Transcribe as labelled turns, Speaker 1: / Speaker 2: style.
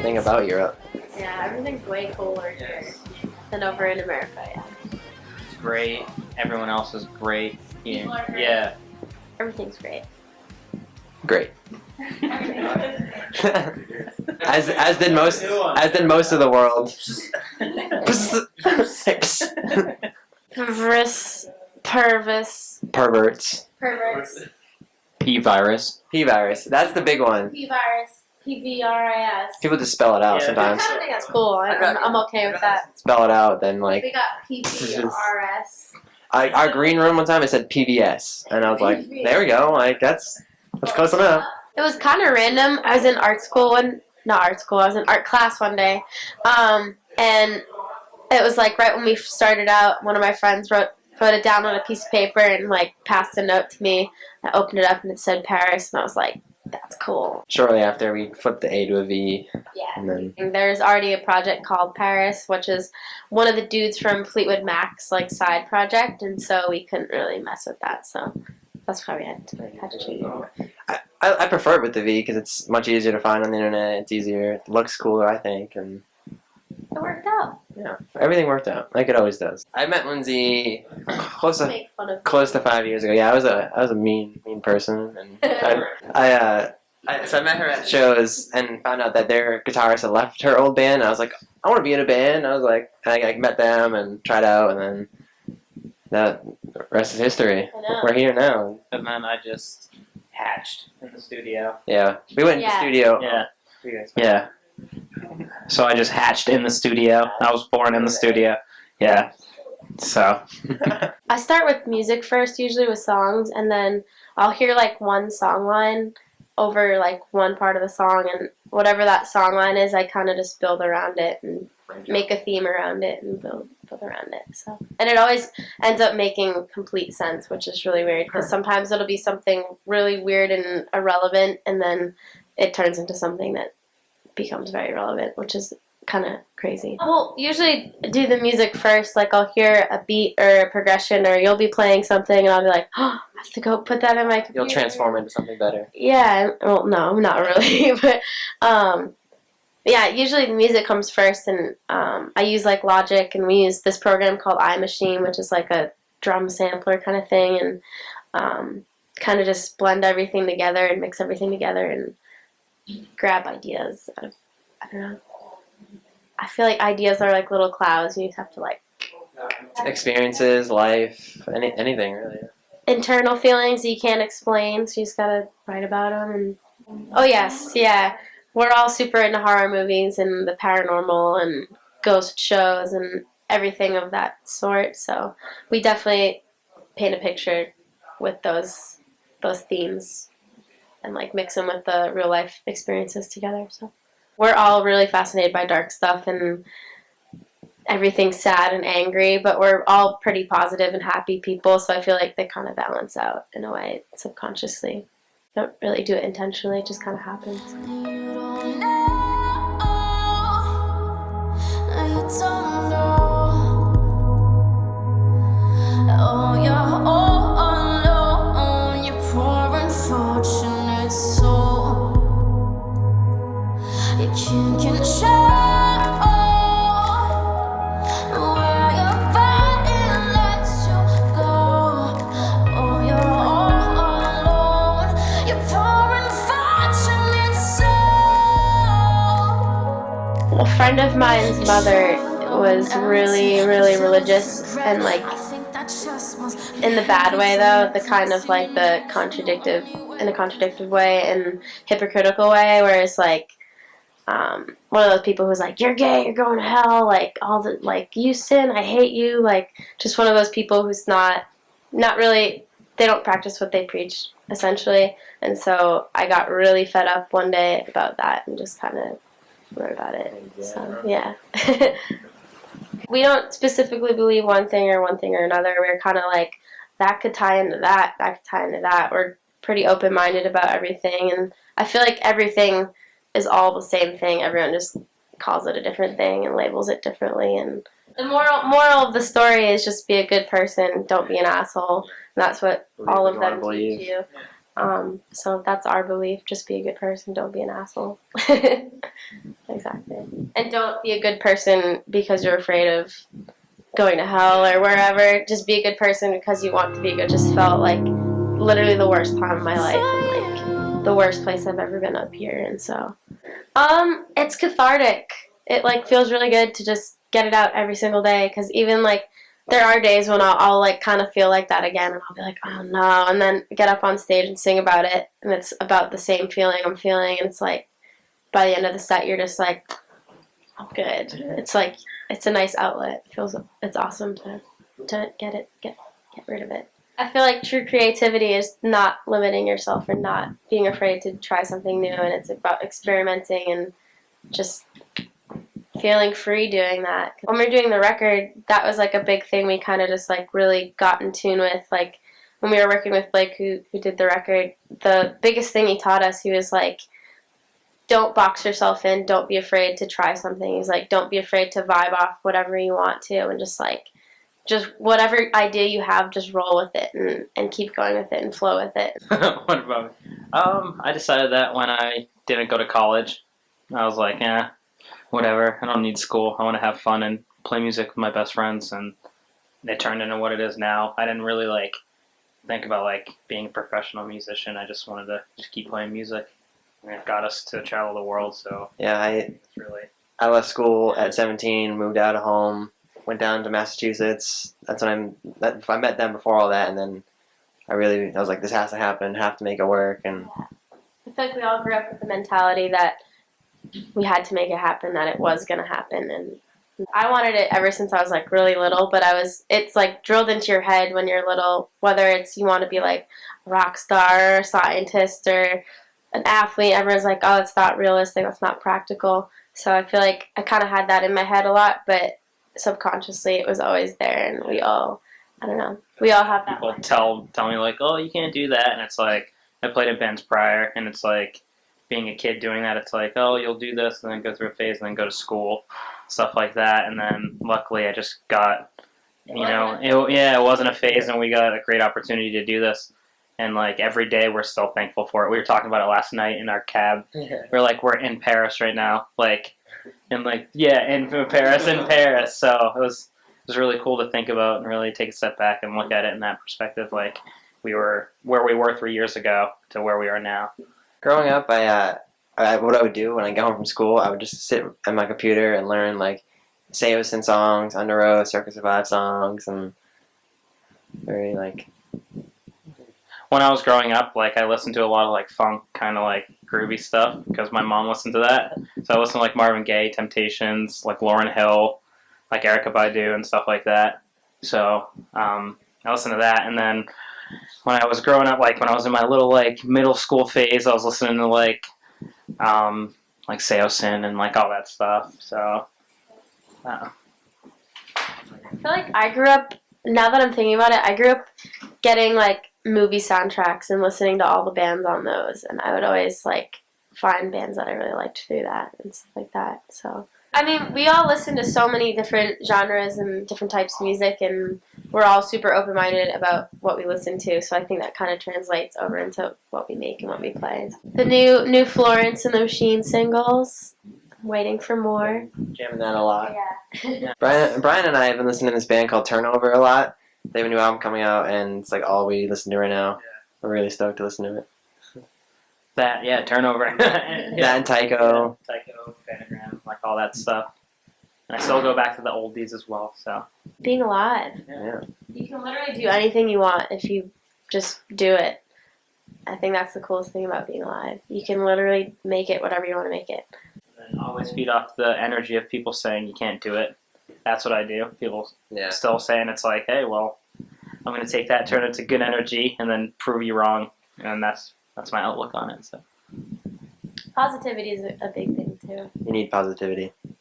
Speaker 1: everything about Europe.
Speaker 2: Yeah, everything's way cooler here than over in America, yeah.
Speaker 3: It's great. Everyone else is great.
Speaker 2: People are great.
Speaker 3: Yeah.
Speaker 2: Everything's great.
Speaker 1: Great. as did most of the world.
Speaker 2: PVRIS.
Speaker 1: Perverts.
Speaker 3: PVRIS.
Speaker 1: PVRIS. That's the big one.
Speaker 2: PVRIS. PVRIS.
Speaker 1: People just spell it out
Speaker 3: Yeah.
Speaker 1: sometimes.
Speaker 2: I think that's cool. I'm okay with that.
Speaker 1: Spell it out, then like.
Speaker 2: We got PVRS.
Speaker 1: Our green room one time it said PVS, and I was like, there we go. Like that's close enough.
Speaker 2: It was kind of random. I was in art school I was in art class one day, and it was like right when we started out. One of my friends wrote it down on a piece of paper and like passed a note to me. I opened it up and it said Paris, and I was like, that's cool.
Speaker 1: Shortly after, we flipped the A to a V.
Speaker 2: Yeah.
Speaker 1: And then
Speaker 2: There's already a project called PVRIS, which is one of the dudes from Fleetwood Mac's like side project, and so we couldn't really mess with that. So that's why we had to change it.
Speaker 1: I prefer it with the V because it's much easier to find on the internet. It's easier. It looks cooler, I think, and
Speaker 2: It worked out.
Speaker 1: yeah, everything worked out like it always does. I met Lindsay close to
Speaker 2: Make fun of
Speaker 1: 5 years ago. Yeah, I was a mean person, and so I met her at shows and found out that their guitarist had left her old band. And I was like, I want to be in a band. I was like, I met them and tried out, and then the rest is history.
Speaker 2: I know.
Speaker 1: We're here now.
Speaker 3: And then I just hatched in the studio.
Speaker 1: Yeah, we went to the studio.
Speaker 3: Yeah. Yeah. So I just hatched in the studio. I was born in the studio. Yeah. So.
Speaker 2: I start with music first, usually with songs, and then I'll hear like one song line over like one part of the song, and whatever that song line is, I kind of just build around it and make a theme around it and build around it. So, and it always ends up making complete sense, which is really weird because sometimes it'll be something really weird and irrelevant, and then it turns into something that becomes very relevant, which is kind of crazy. We'll usually do the music first. Like I'll hear a beat or a progression, or you'll be playing something, and I'll be like, oh, I have to go put that in my computer.
Speaker 1: You'll transform into something better.
Speaker 2: Yeah. Well, no, not really, but yeah. Usually the music comes first, and I use like Logic, and we use this program called iMachine, which is like a drum sampler kind of thing, and kind of just blend everything together and mix everything together and grab ideas out of, I don't know. I feel like ideas are like little clouds, and you just have to like
Speaker 1: Experiences, life, anything really.
Speaker 2: internal feelings you can't explain, so you just gotta write about them. And oh yes, yeah, we're all super into horror movies and the paranormal and ghost shows and everything of that sort. So we definitely paint a picture with those themes and like mix them with the real life experiences together. So we're all really fascinated by dark stuff and everything's sad and angry, but we're all pretty positive and happy people, so I feel like they kind of balance out in a way subconsciously. Don't really do it intentionally, it just kind of happens. A friend of mine's mother was really, really religious, and like in the bad way though, the kind of like in a contradictive way and hypocritical way, whereas like one of those people who's like, you're gay, you're going to hell, like all the like you sin, I hate you, like just one of those people who's not really, they don't practice what they preach essentially. And so I got really fed up one day about that and just kind of wrote about it. So yeah. We don't specifically believe one thing or another. We're kind of like, that could tie into that could tie into that. We're pretty open-minded about everything, and I feel like everything is all the same thing. Everyone just calls it a different thing and labels it differently. And the moral of the story is just be a good person, don't be an asshole. And that's what all of them teach you. So that's our belief. Just be a good person. Don't be an asshole. Exactly. And don't be a good person because you're afraid of going to hell or wherever. Just be a good person because you want to be good. Just felt like literally the worst time of my life and like the worst place I've ever been up here. And so, it's cathartic. It like feels really good to just get it out every single day. Because even like there are days when I'll like kind of feel like that again, and I'll be like, oh no, and then get up on stage and sing about it, and it's about the same feeling I'm feeling, and it's like by the end of the set, you're just like, I'm good. It's like it's a nice outlet. It's awesome to get rid of it. I feel like true creativity is not limiting yourself or not being afraid to try something new, and it's about experimenting and just feeling free doing that. When we were doing the record, that was like a big thing we kind of just like really got in tune with. Like when we were working with Blake, who did the record, the biggest thing he taught us, he was like, don't box yourself in, don't be afraid to try something. He's like, don't be afraid to vibe off whatever you want to, and just whatever idea you have, just roll with it and keep going with it and flow with it.
Speaker 3: What about me? I decided that when I didn't go to college, I was like, whatever. I don't need school. I want to have fun and play music with my best friends, and it turned into what it is now. I didn't really like think about like being a professional musician. I just wanted to just keep playing music, and it got us to travel the world. So
Speaker 1: Yeah,
Speaker 3: it's really
Speaker 1: I left school at 17, moved out of home, went down to Massachusetts. That's when I met them before all that, and then I was like, this has to happen, have to make it work, and
Speaker 2: I feel like we all grew up with the mentality that we had to make it happen, that it was going to happen. And I wanted it ever since I was like really little, but it's like drilled into your head when you're little, whether it's you want to be like a rock star or a scientist or an athlete. Everyone's like, oh, it's not realistic, that's not practical. So I feel like I kind of had that in my head a lot, but subconsciously it was always there, and we all have that.
Speaker 3: people tell me like, oh, you can't do that, and it's like I played in bands prior, and it's like being a kid doing that. It's like, oh, you'll do this, and then go through a phase, and then go to school, stuff like that. And then luckily, I just got, it wasn't a phase, and we got a great opportunity to do this. And like every day, we're still thankful for it. We were talking about it last night in our cab. We're like, we're in Paris right now, in Paris. So it was really cool to think about and really take a step back and look at it in that perspective. Like we were where we were 3 years ago to where we are now.
Speaker 1: growing up, what I would do when I got home from school, I would just sit at my computer and learn like Seosin songs, Under Oath, Circus Survive songs, and very like.
Speaker 3: When I was growing up, like I listened to a lot of like funk, kind of like groovy stuff because my mom listened to that. So I listened to like Marvin Gaye, Temptations, like Lauryn Hill, like Erykah Badu and stuff like that. So I listened to that, and then when I was growing up, like when I was in my little like middle school phase, I was listening to like Seosin and like all that stuff. So
Speaker 2: I feel like I grew up, now that I'm thinking about it, I grew up getting like movie soundtracks and listening to all the bands on those, and I would always like find bands that I really liked through that and stuff like that. So I mean, we all listen to so many different genres and different types of music, and we're all super open-minded about what we listen to, so I think that kind of translates over into what we make and what we play. The new Florence and the Machine singles, I'm waiting for more.
Speaker 1: Jamming that a lot.
Speaker 2: Yeah.
Speaker 1: Brian and I have been listening to this band called Turnover a lot. They have a new album coming out, and it's like all we listen to right now. We're really stoked to listen to it.
Speaker 3: Turnover.
Speaker 1: That and Tycho.
Speaker 3: Tycho, Pentagram, like all that stuff. And I still go back to the oldies as well. So
Speaker 2: Being alive.
Speaker 1: Yeah.
Speaker 2: You can literally do anything you want if you just do it. I think that's the coolest thing about being alive. You can literally make it whatever you want to make it.
Speaker 3: and always feed off the energy of people saying you can't do it. That's what I do. People still saying it's like, hey, well, I'm going to take that, turn it to good energy, and then prove you wrong. And that's my outlook on it. So
Speaker 2: Positivity is a big thing too.
Speaker 1: You need positivity.